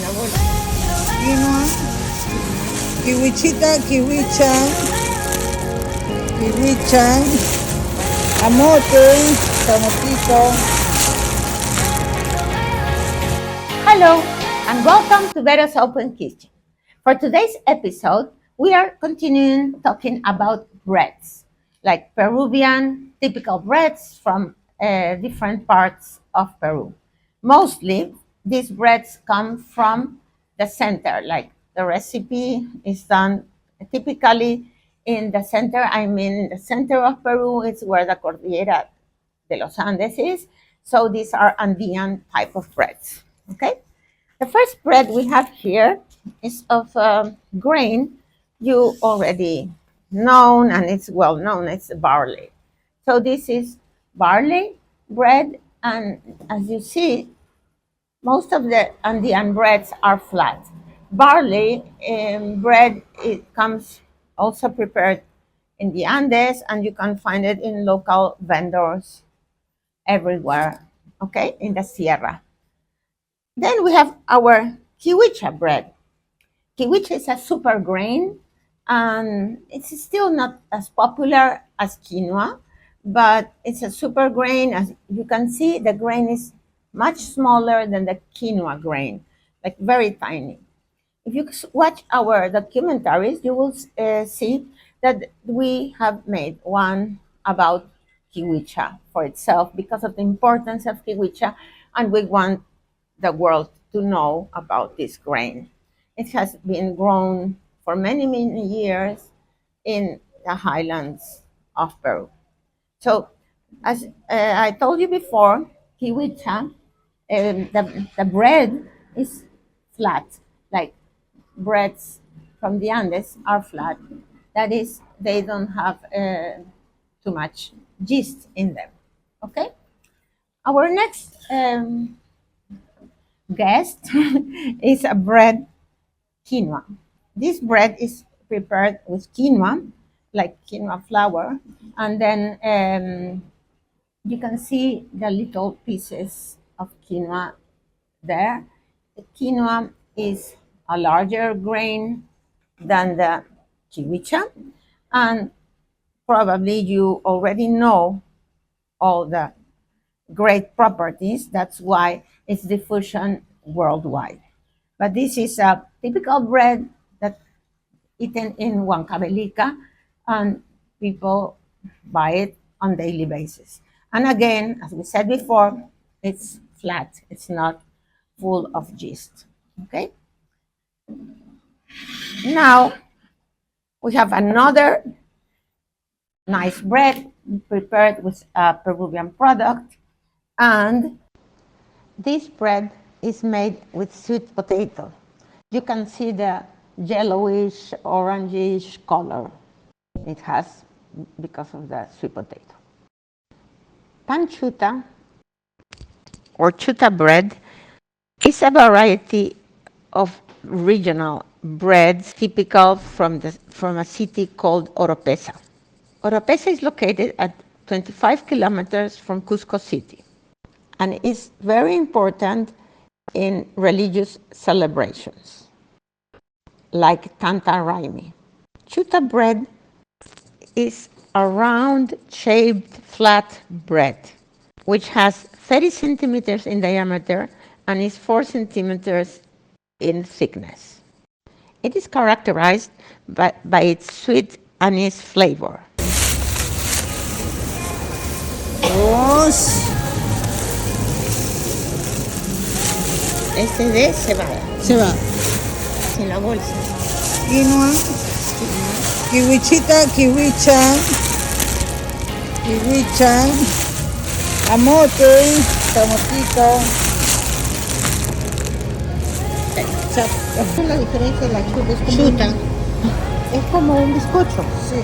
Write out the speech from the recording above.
la bolsa. quinoa, kiwichita, kiwicha, amote, camotito. Hello, and welcome to Vero's Open Kitchen. For today's episode, we are continuing talking about breads, like Peruvian typical breads from different parts of Peru. Mostly, these breads come from the center, like the recipe is done typically in the center. I mean, in the center of Peru is where the Cordillera de los Andes is. So these are Andean type of breads. Okay. The first bread we have here is of grain you already known, and it's well known. It's barley. So this is barley bread, and as you see, most of the Andean breads are flat. Barley bread, it comes also prepared in the Andes, and you can find it in local vendors everywhere, okay, in the Sierra. Then we have our kiwicha bread. Kiwicha is a super grain, and it's still not as popular as quinoa, but it's a super grain. As you can see, the grain is much smaller than the quinoa grain, like very tiny. If you watch our documentaries, you will see that we have made one about kiwicha for itself because of the importance of kiwicha, and we want the world to know about this grain. It has been grown for many, many years in the highlands of Peru. So, as I told you before, kiwicha, the bread is flat, like breads from the Andes are flat. That is, they don't have too much yeast in them. Okay? Our next guest is a bread quinoa. This bread is prepared with quinoa, like quinoa flour, and then you can see the little pieces of quinoa there. The quinoa is a larger grain than the kiwicha, and probably you already know all the great properties. That's why it's diffusion worldwide. But this is a typical bread that eaten in Huancavelica, and people buy it on daily basis. And again, as we said before, it's flat. It's not full of yeast. Okay. Now we have another nice bread prepared with a Peruvian product, and this bread is made with sweet potato. You can see the yellowish, orangish color it has because of the sweet potato. Panchuta, or chuta bread, is a variety of regional breads typical from a city called Oropesa. Oropesa is located at 25 kilometers from Cusco City and is very important in religious celebrations, like Tanta Raimi. Chuta bread is a round shaped flat bread, which has 30 centimeters in diameter and is 4 centimeters in thickness. It is characterized by its sweet anise flavor. Dos, Este de cebada, cebada, en la bolsa. quinoa, kiwichita, kiwicha, amote, camotito. ¿Cuál es la diferencia de la chuta? Chuta. Es como un bizcocho. Sí.